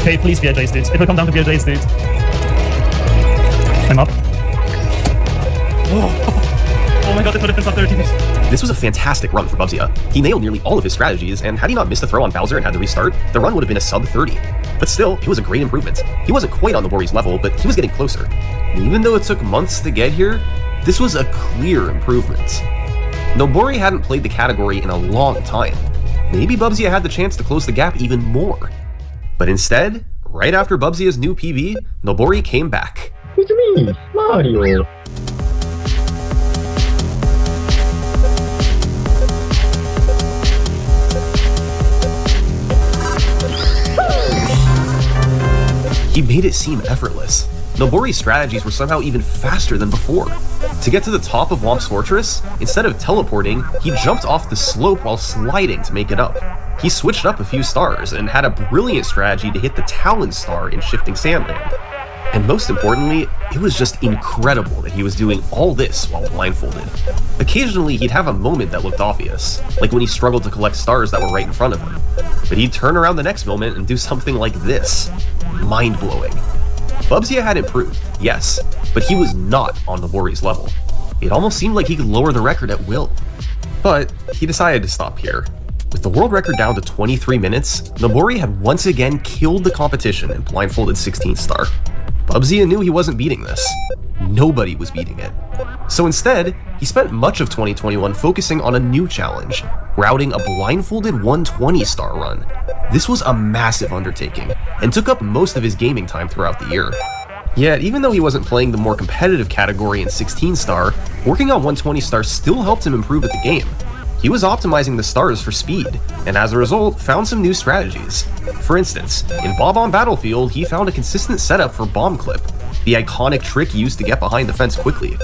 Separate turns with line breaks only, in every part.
Okay, please be a Jace, dude. It will come down to be a Jace, dude. I'm up. Oh my god, it would have been top 30.
This was a fantastic run for Bubsy. He nailed nearly all of his strategies, and had he not missed the throw on Bowser and had to restart, the run would have been a sub 30. But still, it was a great improvement. He wasn't quite on Nobori's level, but he was getting closer. And even though it took months to get here, this was a clear improvement. Nobori hadn't played the category in a long time. Maybe Bubsy had the chance to close the gap even more. But instead, right after Bubsy's new PB, Nobori came back.
It's me, Mario.
He made it seem effortless. Nobori's strategies were somehow even faster than before. To get to the top of Womp's Fortress, instead of teleporting, he jumped off the slope while sliding to make it up. He switched up a few stars and had a brilliant strategy to hit the Talon Star in Shifting Sandland. And most importantly, it was just incredible that he was doing all this while blindfolded. Occasionally, he'd have a moment that looked obvious, like when he struggled to collect stars that were right in front of him. But he'd turn around the next moment and do something like this. Mind-blowing. Bubsy had improved, yes, but he was not on Nobori's level. It almost seemed like he could lower the record at will. But he decided to stop here. With the world record down to 23 minutes, Nobori had once again killed the competition and blindfolded 16th star. Bubsy knew he wasn't beating this. Nobody was beating it. So instead, he spent much of 2021 focusing on a new challenge, routing a blindfolded 120 star run. This was a massive undertaking, and took up most of his gaming time throughout the year. Yet, even though he wasn't playing the more competitive category in 16 star, working on 120 star still helped him improve at the game. He was optimizing the stars for speed, and as a result, found some new strategies. For instance, in Bob on Battlefield, he found a consistent setup for Bomb Clip, the iconic trick used to get behind the fence quickly.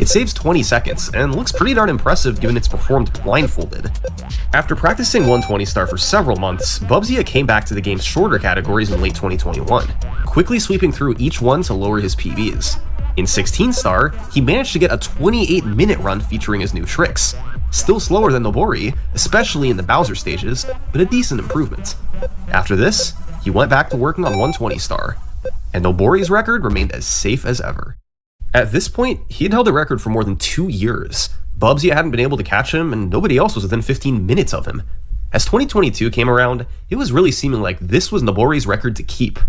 It saves 20 seconds, and looks pretty darn impressive given it's performed blindfolded. After practicing 120 star for several months, Bubsy came back to the game's shorter categories in late 2021, quickly sweeping through each one to lower his PBs. In 16 star, he managed to get a 28-minute run featuring his new tricks. Still slower than Nobori, especially in the Bowser stages, but a decent improvement. After this, he went back to working on 120 star, and Nobori's record remained as safe as ever. At this point, he had held the record for more than 2 years. Bubsy hadn't been able to catch him, and nobody else was within 15 minutes of him. As 2022 came around, it was really seeming like this was Nobori's record to keep.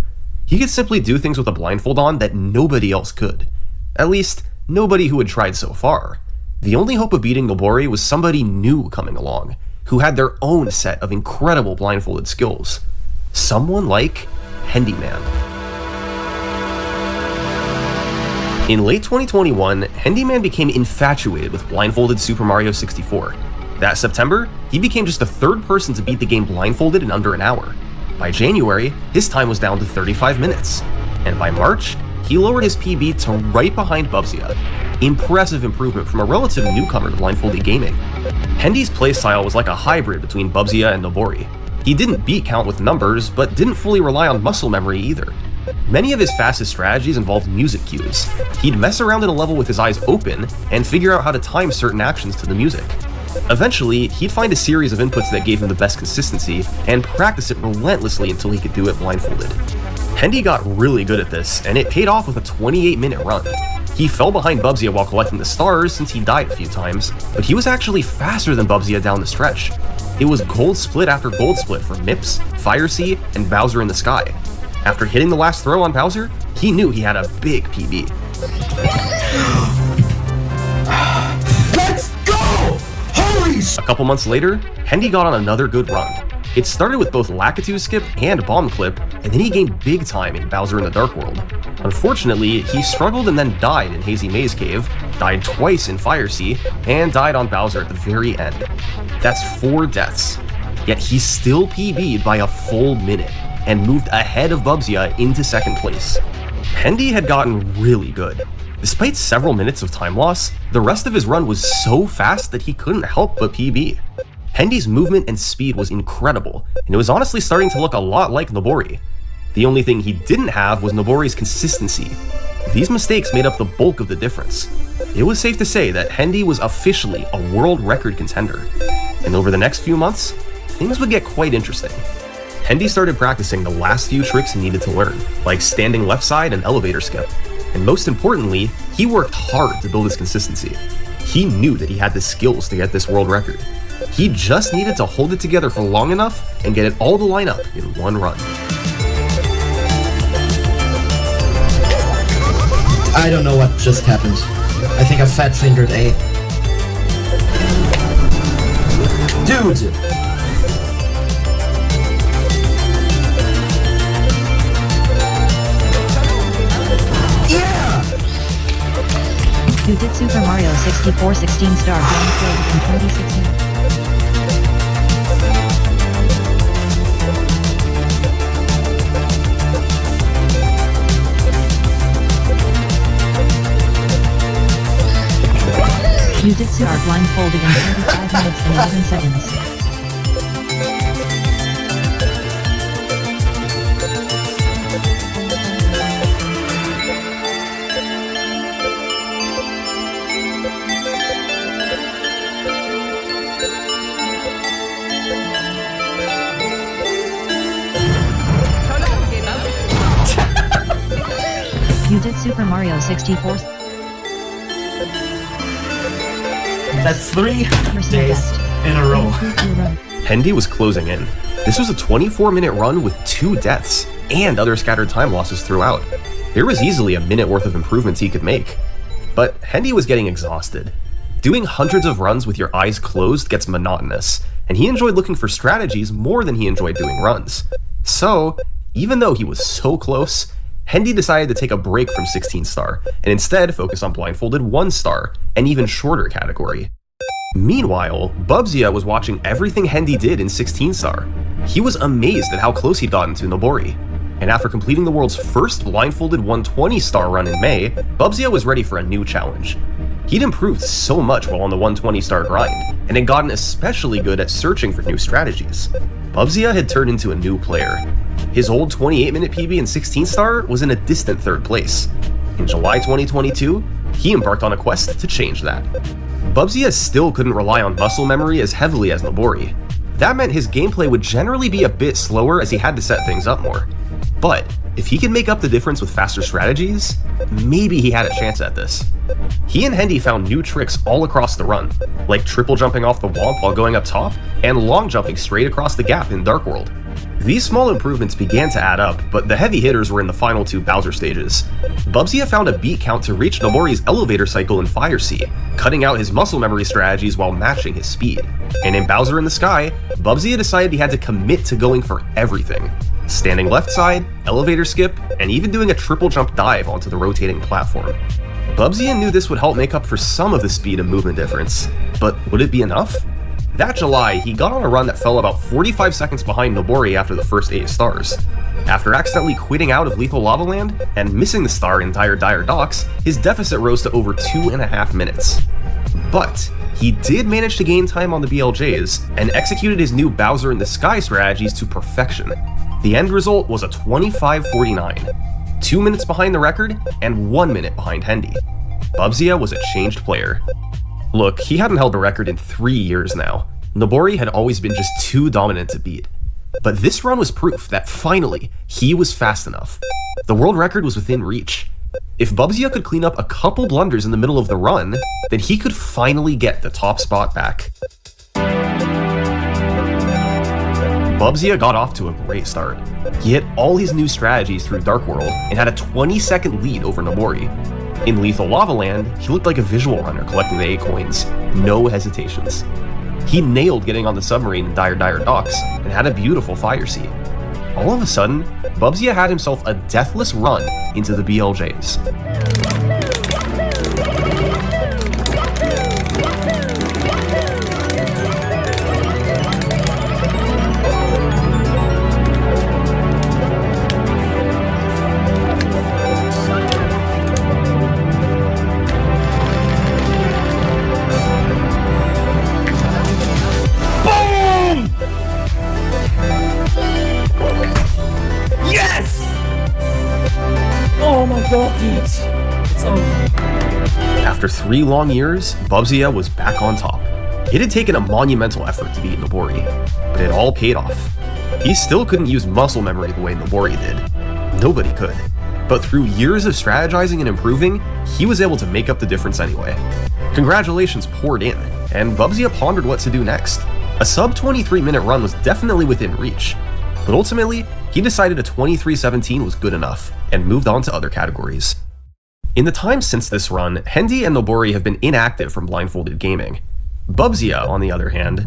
He could simply do things with a blindfold on that nobody else could. At least, nobody who had tried so far. The only hope of beating Nobori was somebody new coming along, who had their own set of incredible blindfolded skills. Someone like Hendyman. In late 2021, Hendyman became infatuated with blindfolded Super Mario 64. That September, he became just the third person to beat the game blindfolded in under an hour. By January, his time was down to 35 minutes. And by March, he lowered his PB to right behind Bubsy. Impressive improvement from a relative newcomer to blindfolded gaming. Hendy's playstyle was like a hybrid between Bubsy and Nobori. He didn't beat Count with numbers, but didn't fully rely on muscle memory either. Many of his fastest strategies involved music cues. He'd mess around in a level with his eyes open and figure out how to time certain actions to the music. Eventually, he'd find a series of inputs that gave him the best consistency and practice it relentlessly until he could do it blindfolded. Hendy got really good at this, and it paid off with a 28-minute run. He fell behind Bubsy while collecting the stars since he died a few times, but he was actually faster than Bubsy down the stretch. It was gold split after gold split for Mips, Fire Sea, and Bowser in the Sky. After hitting the last throw on Bowser, he knew he had a big PB.
Let's go! Holy sh!
A couple months later, Hendy got on another good run. It started with both Lakitu Skip and Bomb Clip, and then he gained big time in Bowser in the Dark World. Unfortunately, he struggled and then died in Hazy Maze Cave, died twice in Fire Sea, and died on Bowser at the very end. That's 4 deaths. Yet he still PB'd by a full minute, and moved ahead of Bubsy into second place. Hendy had gotten really good. Despite several minutes of time loss, the rest of his run was so fast that he couldn't help but PB. Hendy's movement and speed was incredible, and it was honestly starting to look a lot like Nobori. The only thing he didn't have was Nobori's consistency. These mistakes made up the bulk of the difference. It was safe to say that Hendy was officially a world record contender. And over the next few months, things would get quite interesting. Hendy started practicing the last few tricks he needed to learn, like standing left side and elevator skip. And most importantly, he worked hard to build his consistency. He knew that he had the skills to get this world record. He just needed to hold it together for long enough and get it all to line up in one run.
I don't know what just happened. I think I fat fingered A. Dude! Yeah!
Who did Super Mario 64 16-star game played in 2016? Jujutsu are blindfolded in 25 minutes and 11 seconds. You did Super Mario 64.
That's 3
You're so
days
best.
in a row.
Hendy was closing in. This was a 24-minute run with 2 deaths and other scattered time losses throughout. There was easily a minute worth of improvements he could make. But Hendy was getting exhausted. Doing hundreds of runs with your eyes closed gets monotonous, and he enjoyed looking for strategies more than he enjoyed doing runs. So, even though he was so close, Hendy decided to take a break from 16-star and instead focus on blindfolded 1-star, an even shorter category. Meanwhile, Bubzia was watching everything Hendy did in 16-star. He was amazed at how close he'd gotten to Nobori. And after completing the world's first blindfolded 120-star run in May, Bubzia was ready for a new challenge. He'd improved so much while on the 120-star grind, and had gotten especially good at searching for new strategies. Bubzia had turned into a new player. His old 28-minute PB in 16-star was in a distant 3rd place. In July 2022, he embarked on a quest to change that. Bubzia still couldn't rely on muscle memory as heavily as Nobori. That meant his gameplay would generally be a bit slower as he had to set things up more. But if he could make up the difference with faster strategies, maybe he had a chance at this. He and Hendy found new tricks all across the run, like triple jumping off the womp while going up top, and long jumping straight across the gap in Dark World. These small improvements began to add up, but the heavy hitters were in the final 2 Bowser stages. Bubzia found a beat count to reach Nobori's elevator cycle in Fire Sea, cutting out his muscle memory strategies while matching his speed. And in Bowser in the Sky, Bubzia decided he had to commit to going for everything. Standing left side, elevator skip, and even doing a triple jump dive onto the rotating platform. Bubzia knew this would help make up for some of the speed and movement difference, but would it be enough? That July, he got on a run that fell about 45 seconds behind Nobori after the first 8 stars. After accidentally quitting out of Lethal Lava Land and missing the star in Dire Docks, his deficit rose to over 2.5 minutes. But he did manage to gain time on the BLJs and executed his new Bowser in the Sky strategies to perfection. The end result was a 25:49, 2 minutes behind the record and 1 minute behind Hendy. Bubzia was a changed player. Look, he hadn't held a record in 3 years now. Nobori had always been just too dominant to beat. But this run was proof that finally, he was fast enough. The world record was within reach. If Bubzia could clean up a couple blunders in the middle of the run, then he could finally get the top spot back. Bubzia got off to a great start. He hit all his new strategies through Dark World and had a 20-second lead over Nobori. In Lethal Lava Land, he looked like a visual runner collecting the A coins, no hesitations. He nailed getting on the submarine in Dire Docks and had a beautiful Fire Sea. All of a sudden, Bubzia had himself a deathless run into the BLJs. After 3 long years, Bubzia was back on top. It had taken a monumental effort to beat Nobori, but it all paid off. He still couldn't use muscle memory the way Nobori did. Nobody could. But through years of strategizing and improving, he was able to make up the difference anyway. Congratulations poured in, and Bubsy pondered what to do next. A sub 23-minute run was definitely within reach, but ultimately, he decided a 23:17 was good enough, and moved on to other categories. In the time since this run, Hendy and Nobori have been inactive from blindfolded gaming. Bubsy, on the other hand,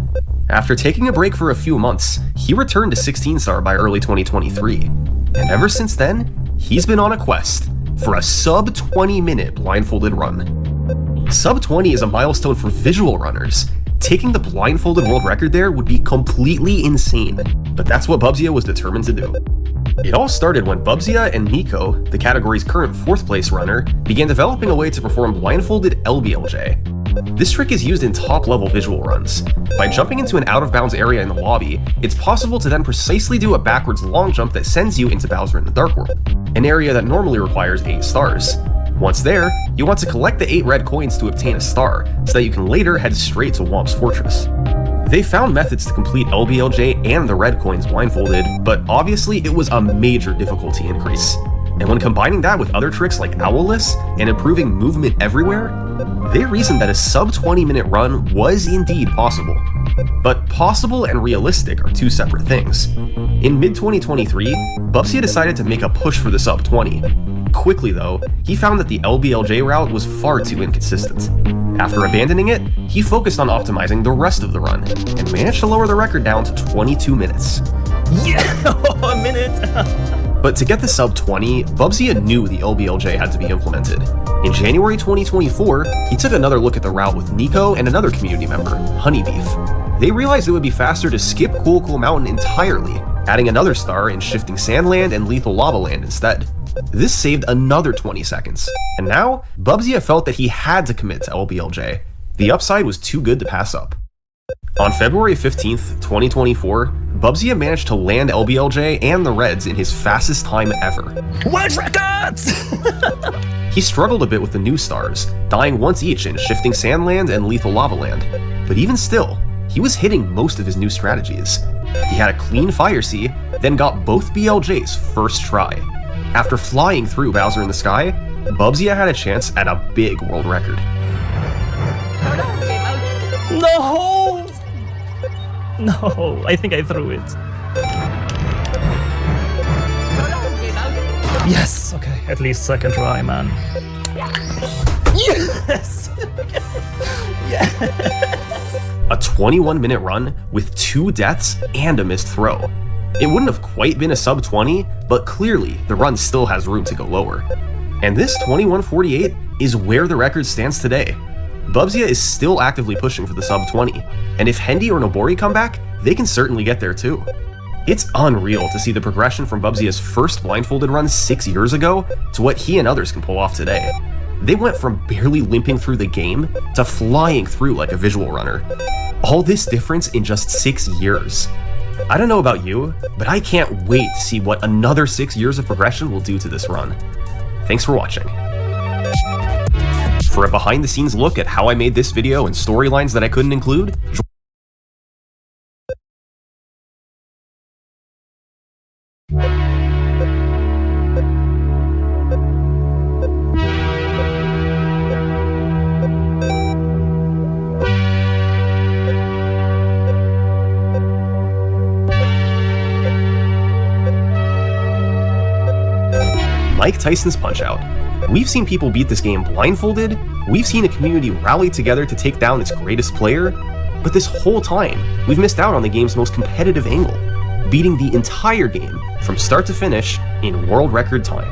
after taking a break for a few months, he returned to 16-star by early 2023, and ever since then, he's been on a quest for a sub 20-minute blindfolded run. Sub 20 is a milestone for visual runners. Taking the blindfolded world record there would be completely insane, but that's what Bubsy was determined to do. It all started when Bubsy and Nico, the category's current 4th place runner, began developing a way to perform blindfolded LBLJ. This trick is used in top-level visual runs. By jumping into an out-of-bounds area in the lobby, it's possible to then precisely do a backwards long jump that sends you into Bowser in the Dark World, an area that normally requires 8 stars. Once there, you want to collect the 8 red coins to obtain a star, so that you can later head straight to Whomp's Fortress. They found methods to complete LBLJ and the red coins blindfolded, but obviously it was a major difficulty increase. And when combining that with other tricks like Owlless and improving movement everywhere, they reasoned that a sub 20-minute run was indeed possible. But possible and realistic are two separate things. In mid-2023, Bubsy decided to make a push for the sub 20. Quickly though, he found that the LBLJ route was far too inconsistent. After abandoning it, he focused on optimizing the rest of the run, and managed to lower the record down to 22 minutes.
Yeah, a minute!
But to get the sub 20, Bubsy knew the LBLJ had to be implemented. In January 2024, he took another look at the route with Nico and another community member, Honeybeef. They realized it would be faster to skip Cool Cool Mountain entirely, adding another star in Shifting Sandland and Lethal Lava Land instead. This saved another 20 seconds, and now, Bubsy felt that he had to commit to LBLJ. The upside was too good to pass up. On February 15th, 2024, Bubsy managed to land LBLJ and the Reds in his fastest time ever.
World records!
He struggled a bit with the new stars, dying once each in Shifting Sandland and Lethal Lava Land, but even still, he was hitting most of his new strategies. He had a clean Fire Sea, then got both BLJs first try. After flying through Bowser in the Sky, Bubsy had a chance at a big world record.
No! No, I think I threw it. Yes, okay, at least second try, man. Yes! Yes!
A 21-minute run with 2 deaths and a missed throw. It wouldn't have quite been a sub 20, but clearly the run still has room to go lower. And this 21:48 is where the record stands today. Bubsy is still actively pushing for the sub 20, and if Hendy or Nobori come back, they can certainly get there too. It's unreal to see the progression from Bubsy's first blindfolded run 6 years ago to what he and others can pull off today. They went from barely limping through the game to flying through like a visual runner. All this difference in just 6 years. I don't know about you, but I can't wait to see what another 6 years of progression will do to this run. Thanks for watching. For a behind-the-scenes look at how I made this video and storylines that I couldn't include, Mike Tyson's Punch-Out! We've seen people beat this game blindfolded, we've seen a community rally together to take down its greatest player, but this whole time, we've missed out on the game's most competitive angle, beating the entire game from start to finish in world record time.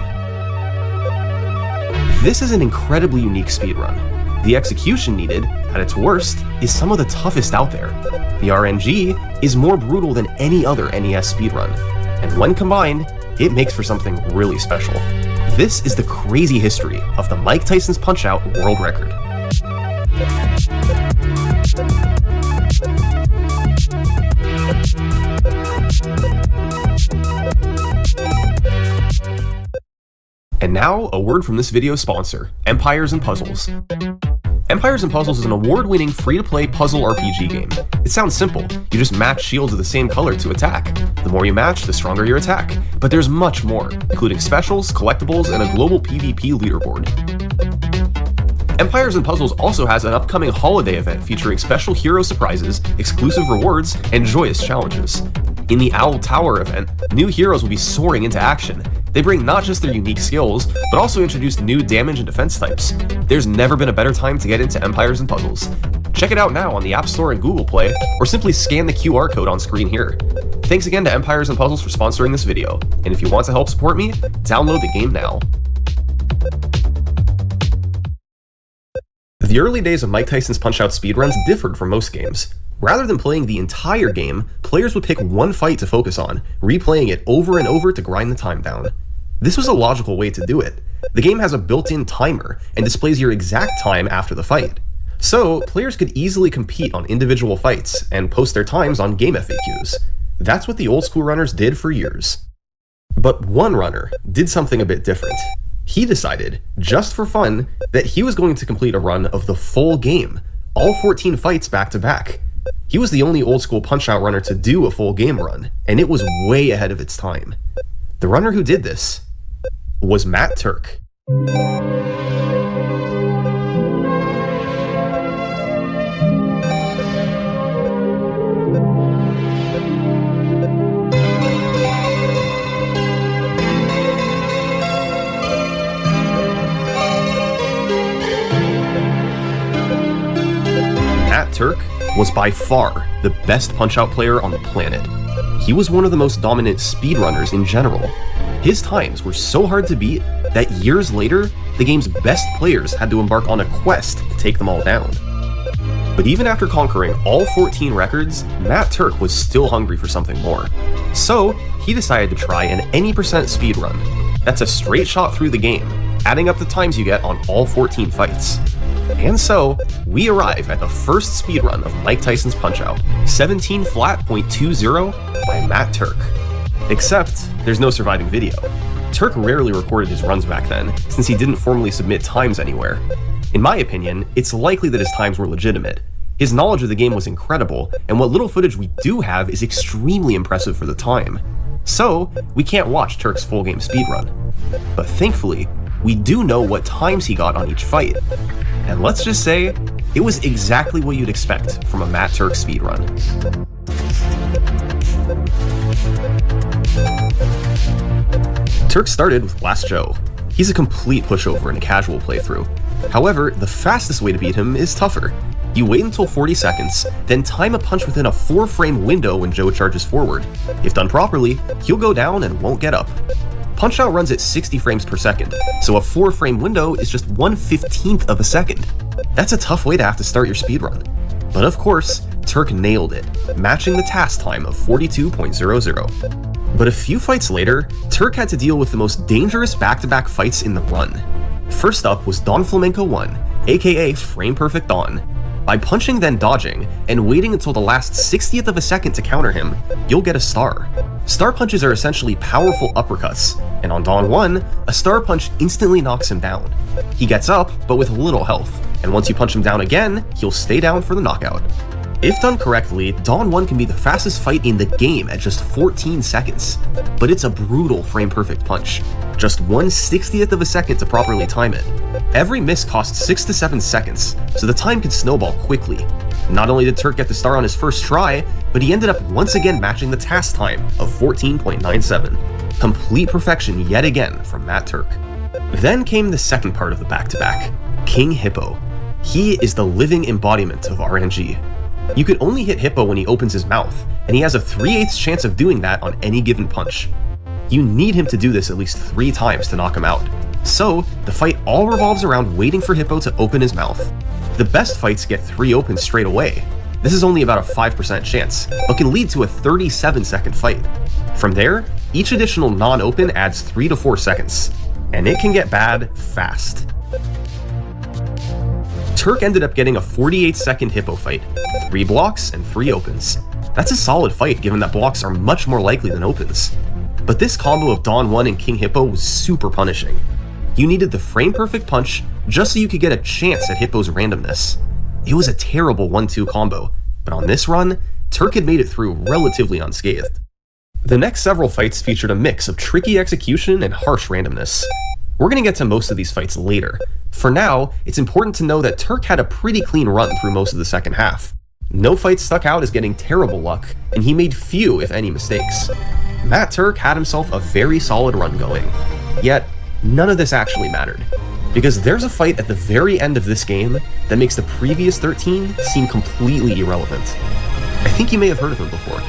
This is an incredibly unique speedrun. The execution needed, at its worst, is some of the toughest out there. The RNG is more brutal than any other NES speedrun, and when combined, it makes for something really special. This is the crazy history of the Mike Tyson's Punch-Out! World record. And now, a word from this video's sponsor, Empires and Puzzles. Empires & Puzzles is an award-winning free-to-play puzzle RPG game. It sounds simple. You just match shields of the same color to attack. The more you match, the stronger your attack. But there's much more, including specials, collectibles, and a global PvP leaderboard. Empires & Puzzles also has an upcoming holiday event featuring special hero surprises, exclusive rewards, and joyous challenges. In the Owl Tower event, new heroes will be soaring into action. They bring not just their unique skills, but also introduce new damage and defense types. There's never been a better time to get into Empires & Puzzles. Check it out now on the App Store and Google Play, or simply scan the QR code on screen here. Thanks again to Empires & Puzzles for sponsoring this video, and if you want to help support me, download the game now. The early days of Mike Tyson's Punch-Out speedruns differed from most games. Rather than playing the entire game, players would pick one fight to focus on, replaying it over and over to grind the time down. This was a logical way to do it. The game has a built-in timer and displays your exact time after the fight. So, players could easily compete on individual fights and post their times on game FAQs. That's what the old school runners did for years. But one runner did something a bit different. He decided, just for fun, that he was going to complete a run of the full game, all 14 fights back to back. He was the only old school Punch-Out runner to do a full game run, and it was way ahead of its time. The runner who did this was Matt Turk. Matt Turk was by far the best Punch-Out player on the planet. He was one of the most dominant speedrunners in general. His times were so hard to beat that years later, the game's best players had to embark on a quest to take them all down. But even after conquering all 14 records, Matt Turk was still hungry for something more. So, he decided to try an any percent speedrun. That's a straight shot through the game, adding up the times you get on all 14 fights. And so, we arrive at the first speedrun of Mike Tyson's Punch-Out, 17 flat.20 by Matt Turk. Except, there's no surviving video. Turk rarely recorded his runs back then, since he didn't formally submit times anywhere. In my opinion, it's likely that his times were legitimate. His knowledge of the game was incredible, and what little footage we do have is extremely impressive for the time. So, we can't watch Turk's full game speedrun. But thankfully, we do know what times he got on each fight. And let's just say, it was exactly what you'd expect from a Matt Turk speedrun. Turk started with Last Joe. He's a complete pushover in a casual playthrough. However, the fastest way to beat him is tougher. You wait until 40 seconds, then time a punch within a 4-frame window when Joe charges forward. If done properly, he'll go down and won't get up. Punch-Out runs at 60 frames per second, so a 4-frame window is just 1/15th of a second. That's a tough way to have to start your speedrun. But of course, Turk nailed it, matching the task time of 42.00. But a few fights later, Turk had to deal with the most dangerous back-to-back fights in the run. First up was Don Flamenco 1, aka Frame Perfect Don. By punching then dodging, and waiting until the last 60th of a second to counter him, you'll get a star. Star punches are essentially powerful uppercuts, and on Don 1, a star punch instantly knocks him down. He gets up, but with little health, and once you punch him down again, he'll stay down for the knockout. If done correctly, Don 1 can be the fastest fight in the game at just 14 seconds, but it's a brutal frame-perfect punch, just 1/60th of a second to properly time it. Every miss costs 6 to 7 seconds, so the time could snowball quickly. Not only did Turk get the star on his first try, but he ended up once again matching the task time of 14.97. Complete perfection yet again from Matt Turk. Then came the second part of the back-to-back, King Hippo. He is the living embodiment of RNG. You could only hit Hippo when he opens his mouth, and he has a 3/8 chance of doing that on any given punch. You need him to do this at least 3 times to knock him out. So, the fight all revolves around waiting for Hippo to open his mouth. The best fights get 3 opens straight away. This is only about a 5% chance, but can lead to a 37-second fight. From there, each additional non-open adds 3 to 4 seconds, and it can get bad fast. Turk ended up getting a 48-second Hippo fight, 3 blocks and 3 opens. That's a solid fight given that blocks are much more likely than opens. But this combo of Don 1 and King Hippo was super punishing. You needed the frame-perfect punch, just so you could get a chance at Hippo's randomness. It was a terrible 1-2 combo, but on this run, Turk had made it through relatively unscathed. The next several fights featured a mix of tricky execution and harsh randomness. We're going to get to most of these fights later. For now, it's important to know that Turk had a pretty clean run through most of the second half. No fight stuck out as getting terrible luck, and he made few, if any, mistakes. Matt Turk had himself a very solid run going. Yet, none of this actually mattered, because there's a fight at the very end of this game that makes the previous 13 seem completely irrelevant. I think you may have heard of him before.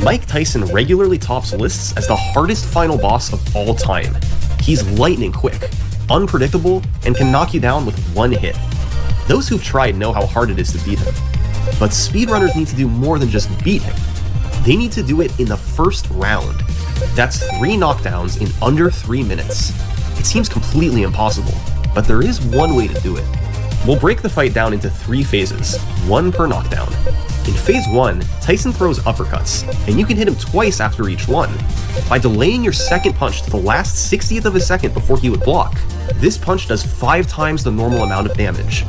Mike Tyson regularly tops lists as the hardest final boss of all time. He's lightning quick, unpredictable, and can knock you down with one hit. Those who've tried know how hard it is to beat him. But speedrunners need to do more than just beat him. They need to do it in the first round. That's 3 knockdowns in under 3 minutes. It seems completely impossible, but there is one way to do it. We'll break the fight down into 3 phases, 1 per knockdown. In phase 1, Tyson throws uppercuts, and you can hit him twice after each one. By delaying your second punch to the last 60th of a second before he would block, this punch does 5 times the normal amount of damage.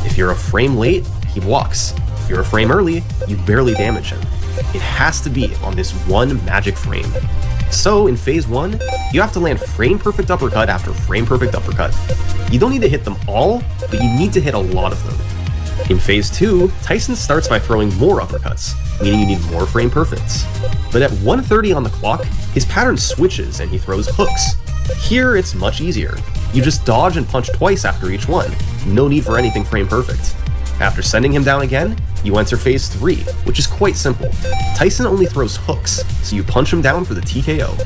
If you're a frame late, he blocks. If you're a frame early, you barely damage him. It has to be on this one magic frame. So in phase 1, you have to land frame perfect uppercut after frame perfect uppercut. You don't need to hit them all, but you need to hit a lot of them. In phase 2, Tyson starts by throwing more uppercuts, meaning you need more frame perfects. But at 1:30 on the clock, his pattern switches and he throws hooks. Here it's much easier. You just dodge and punch twice after each one, no need for anything frame perfect. After sending him down again, you enter phase 3, which is quite simple. Tyson only throws hooks, so you punch him down for the TKO.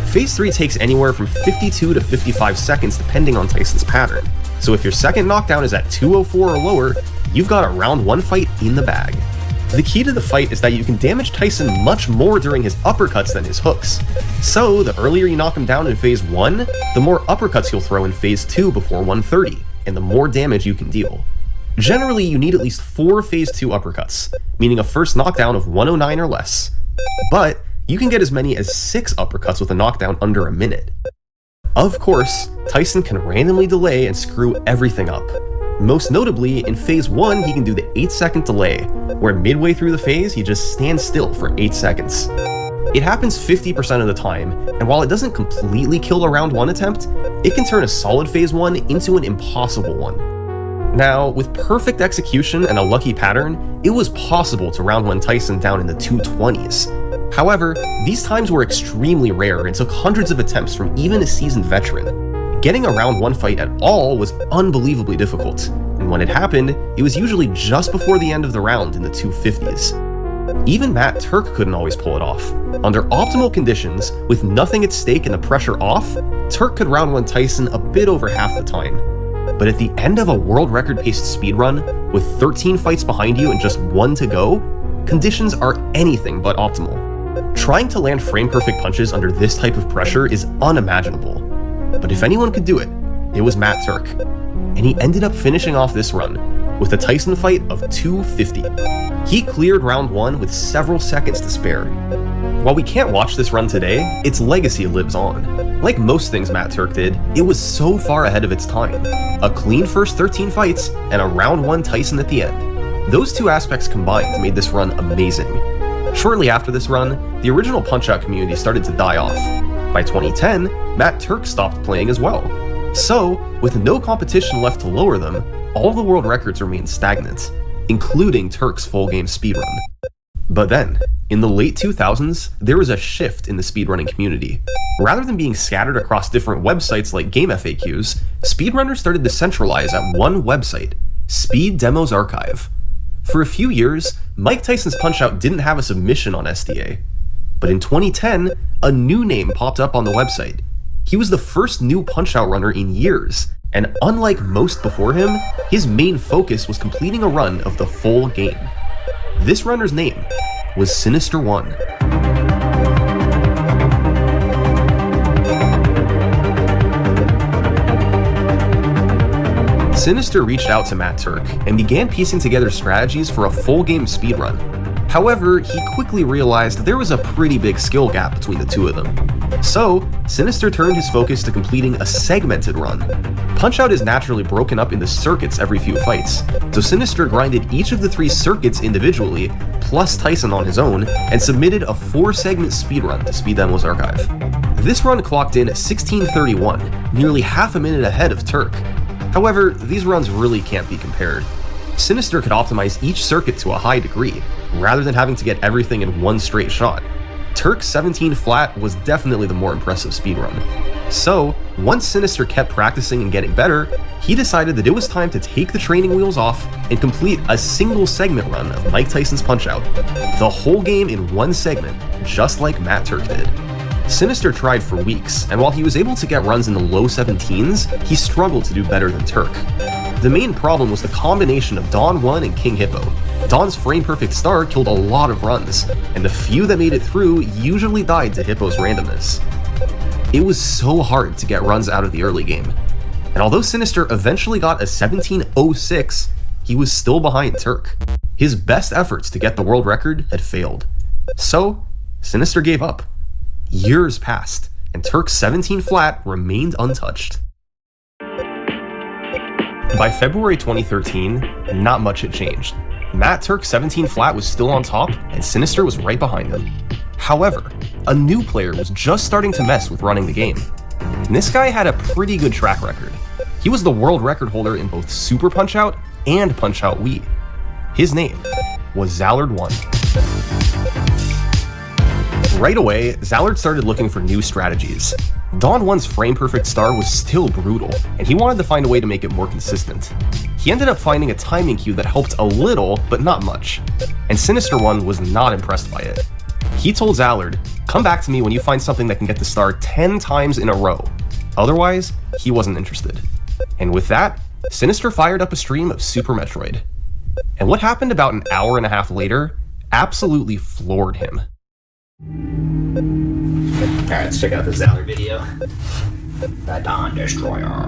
Phase 3 takes anywhere from 52 to 55 seconds depending on Tyson's pattern, so if your second knockdown is at 2:04 or lower, you've got a round 1 fight in the bag. The key to the fight is that you can damage Tyson much more during his uppercuts than his hooks. So, the earlier you knock him down in phase 1, the more uppercuts he'll throw in phase 2 before 1:30, and the more damage you can deal. Generally, you need at least 4 phase 2 uppercuts, meaning a first knockdown of 109 or less. But, you can get as many as 6 uppercuts with a knockdown under a minute. Of course, Tyson can randomly delay and screw everything up. Most notably, in phase 1, he can do the 8-second delay, where midway through the phase, he just stands still for 8 seconds. It happens 50% of the time, and while it doesn't completely kill a round 1 attempt, it can turn a solid phase 1 into an impossible one. Now, with perfect execution and a lucky pattern, it was possible to round 1 Tyson down in the 220s. However, these times were extremely rare and took hundreds of attempts from even a seasoned veteran. Getting a round 1 fight at all was unbelievably difficult, and when it happened, it was usually just before the end of the round in the 250s. Even Matt Turk couldn't always pull it off. Under optimal conditions, with nothing at stake and the pressure off, Turk could round 1 Tyson a bit over half the time. But at the end of a world record paced speedrun, with 13 fights behind you and just 1 to go, conditions are anything but optimal. Trying to land frame perfect punches under this type of pressure is unimaginable. But if anyone could do it, it was Matt Turk. And he ended up finishing off this run with a Tyson fight of 250. He cleared round 1 with several seconds to spare. While we can't watch this run today, its legacy lives on. Like most things Matt Turk did, it was so far ahead of its time. A clean first 13 fights, and a round 1 Tyson at the end. Those two aspects combined made this run amazing. Shortly after this run, the original Punch-Out community started to die off. By 2010, Matt Turk stopped playing as well. So, with no competition left to lower them, all the world records remained stagnant, including Turk's full game speedrun. But then, in the late 2000s, there was a shift in the speedrunning community. Rather than being scattered across different websites like Game FAQs, speedrunners started to centralize at one website, Speed Demos Archive. For a few years, Mike Tyson's Punch-Out didn't have a submission on SDA. But in 2010, a new name popped up on the website. He was the first new Punch-Out runner in years, and unlike most before him, his main focus was completing a run of the full game. This runner's name was Sinister One. Sinister reached out to Matt Turk and began piecing together strategies for a full game speedrun. However, he quickly realized there was a pretty big skill gap between the two of them. So, Sinister turned his focus to completing a segmented run. Punch-Out is naturally broken up into circuits every few fights, so Sinister grinded each of the 3 circuits individually, plus Tyson on his own, and submitted a 4-segment speedrun to Speed Demo's archive. This run clocked in 16:31, nearly half a minute ahead of Turk. However, these runs really can't be compared. Sinister could optimize each circuit to a high degree, rather than having to get everything in one straight shot. Turk's 17 flat was definitely the more impressive speedrun. So, once Sinister kept practicing and getting better, he decided that it was time to take the training wheels off and complete a single segment run of Mike Tyson's Punch-Out. The whole game in one segment, just like Matt Turk did. Sinister tried for weeks, and while he was able to get runs in the low 17s, he struggled to do better than Turk. The main problem was the combination of Dawn 1 and King Hippo. Dawn's frame-perfect start killed a lot of runs, and the few that made it through usually died to Hippo's randomness. It was so hard to get runs out of the early game, and although Sinister eventually got a 17:06, he was still behind Turk. His best efforts to get the world record had failed. So, Sinister gave up. Years passed, and Turk's 17 flat remained untouched. By February 2013, not much had changed. Matt Turk's 17 flat was still on top, and Sinister was right behind him. However, a new player was just starting to mess with running the game. And this guy had a pretty good track record. He was the world record holder in both Super Punch-Out and Punch-Out Wii. His name was Zallard1. Right away, Zallard started looking for new strategies. Dawn 1's frame-perfect star was still brutal, and he wanted to find a way to make it more consistent. He ended up finding a timing cue that helped a little, but not much, and Sinister 1 was not impressed by it. He told Zallard, "Come back to me when you find something that can get the star 10 times in a row." Otherwise, he wasn't interested. And with that, Sinister fired up a stream of Super Metroid. And what happened about an hour and a half later absolutely floored him.
Alright, let's check out the Zallard video. The Dawn Destroyer. Oh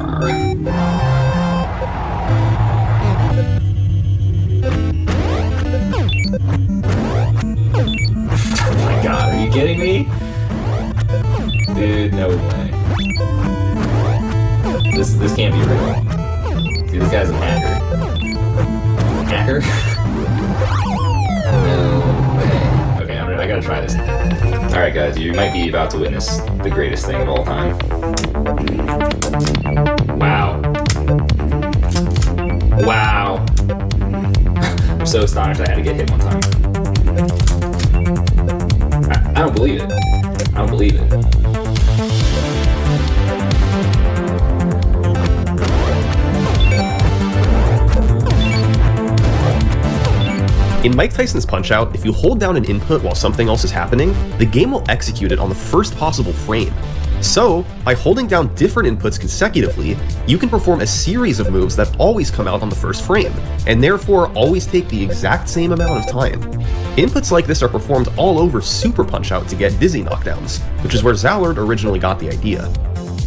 my god, are you kidding me? Dude, no way. This can't be real. See, this guy's a hacker. Hacker? No way. Okay, I gotta try this. Alright guys, you might be about to witness the greatest thing of all time. Wow. Wow. I'm so astonished I had to get hit one time. I don't believe it. I don't believe it.
In Mike Tyson's Punch-Out, if you hold down an input while something else is happening, the game will execute it on the first possible frame. So, by holding down different inputs consecutively, you can perform a series of moves that always come out on the first frame, and therefore always take the exact same amount of time. Inputs like this are performed all over Super Punch-Out to get dizzy knockdowns, which is where Zallard originally got the idea.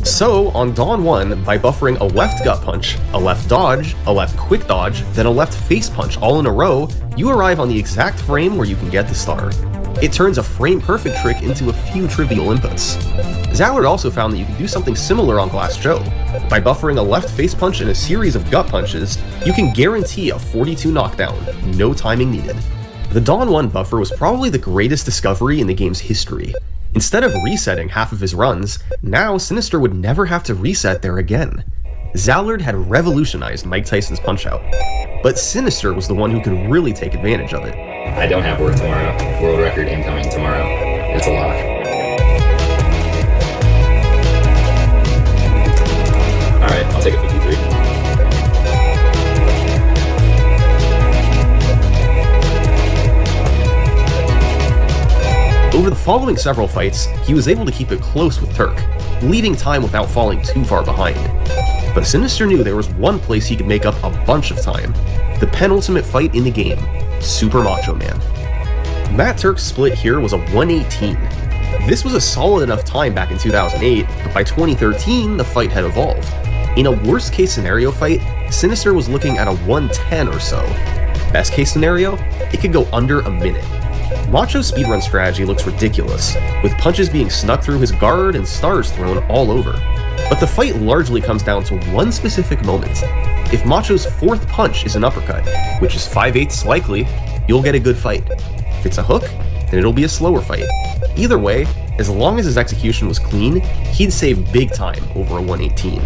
So, on Dawn 1, by buffering a left gut punch, a left dodge, a left quick dodge, then a left face punch all in a row, you arrive on the exact frame where you can get the star. It turns a frame-perfect trick into a few trivial inputs. Zallard also found that you can do something similar on Glass Joe. By buffering a left face punch and a series of gut punches, you can guarantee a 42 knockdown, no timing needed. The Dawn 1 buffer was probably the greatest discovery in the game's history. Instead of resetting half of his runs, now Sinister would never have to reset there again. Zallard had revolutionized Mike Tyson's Punch-Out, but Sinister was the one who could really take advantage of it.
I don't have work tomorrow. World record incoming tomorrow. It's a lock. Alright, I'll take a 53.
Over the following several fights, he was able to keep it close with Turk, bleeding time without falling too far behind. But Sinister knew there was one place he could make up a bunch of time: the penultimate fight in the game, Super Macho Man. Matt Turk's split here was a 118. This was a solid enough time back in 2008, but by 2013, the fight had evolved. In a worst case scenario fight, Sinister was looking at a 110 or so. Best case scenario, it could go under a minute. Macho's speedrun strategy looks ridiculous, with punches being snuck through his guard and stars thrown all over. But the fight largely comes down to one specific moment. If Macho's fourth punch is an uppercut, which is 5/8 likely, you'll get a good fight. If it's a hook, then it'll be a slower fight. Either way, as long as his execution was clean, he'd save big time over a 118.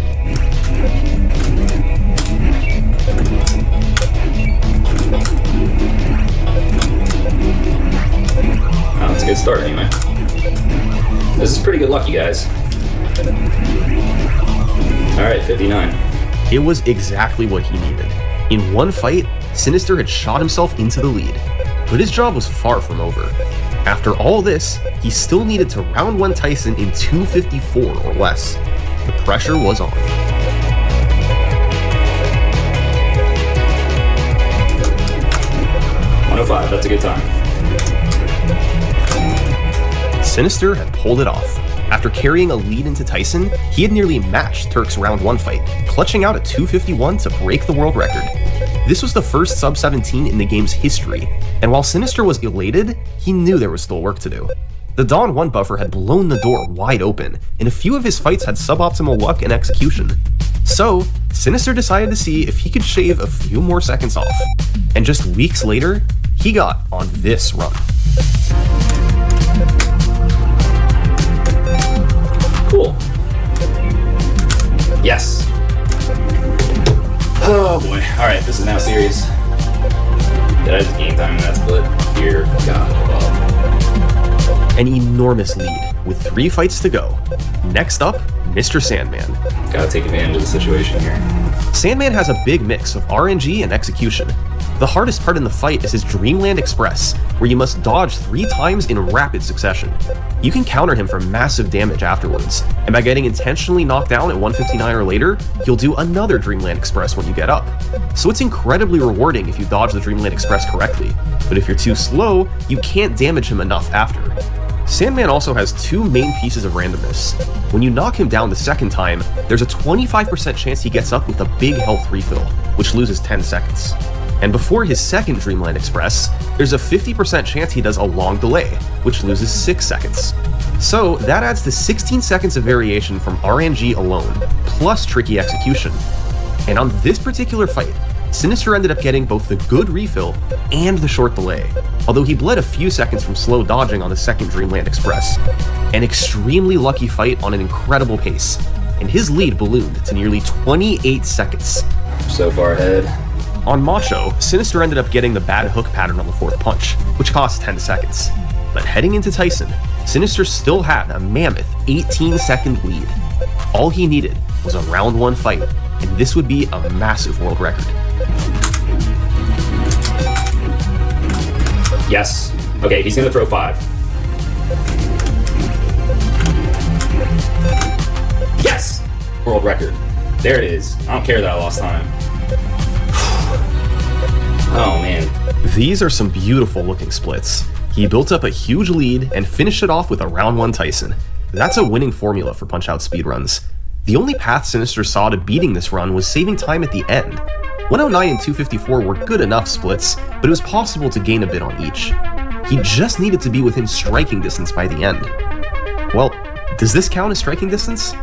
Oh, that's a good start anyway. This is pretty good luck, you guys. Alright, 59.
It was exactly what he needed. In one fight, Sinister had shot himself into the lead, but his job was far from over. After all this, he still needed to round one Tyson in 2:54 or less. The pressure was on.
$105, that's a good time.
Sinister had pulled it off. After carrying a lead into Tyson, he had nearly matched Turk's round one fight, clutching out a 2:51 to break the world record. This was the first sub-17 in the game's history, and while Sinister was elated, he knew there was still work to do. The Dawn 1 buffer had blown the door wide open, and a few of his fights had suboptimal luck and execution. So, Sinister decided to see if he could shave a few more seconds off. And just weeks later, he got on this run.
Cool. Yes. Oh boy. Alright, this is now serious. Did I just game time in that split? Dear God above.
An enormous lead, with 3 fights to go. Next up, Mr. Sandman.
Gotta take advantage of the situation here.
Sandman has a big mix of RNG and execution. The hardest part in the fight is his Dreamland Express, where you must dodge 3 times in rapid succession. You can counter him for massive damage afterwards, and by getting intentionally knocked down at 159 or later, you'll do another Dreamland Express when you get up. So it's incredibly rewarding if you dodge the Dreamland Express correctly, but if you're too slow, you can't damage him enough after. Sandman also has 2 main pieces of randomness. When you knock him down the second time, there's a 25% chance he gets up with a big health refill, which loses 10 seconds. And before his second Dreamland Express, there's a 50% chance he does a long delay, which loses 6 seconds. So that adds to 16 seconds of variation from RNG alone, plus tricky execution. And on this particular fight, Sinister ended up getting both the good refill and the short delay, although he bled a few seconds from slow dodging on the second Dreamland Express. An extremely lucky fight on an incredible pace, and his lead ballooned to nearly 28 seconds.
So far ahead.
On Macho, Sinister ended up getting the bad hook pattern on the fourth punch, which cost 10 seconds. But heading into Tyson, Sinister still had a mammoth 18-second lead. All he needed was a round 1 fight, and this would be a massive world record.
Yes. Okay, he's gonna throw 5. Yes! World record. There it is. I don't care that I lost time. Oh man.
These are some beautiful looking splits. He built up a huge lead and finished it off with a round 1 Tyson. That's a winning formula for Punch-Out speedruns. The only path Sinister saw to beating this run was saving time at the end. 109 and 254 were good enough splits, but it was possible to gain a bit on each. He just needed to be within striking distance by the end. Well, does this count as striking distance?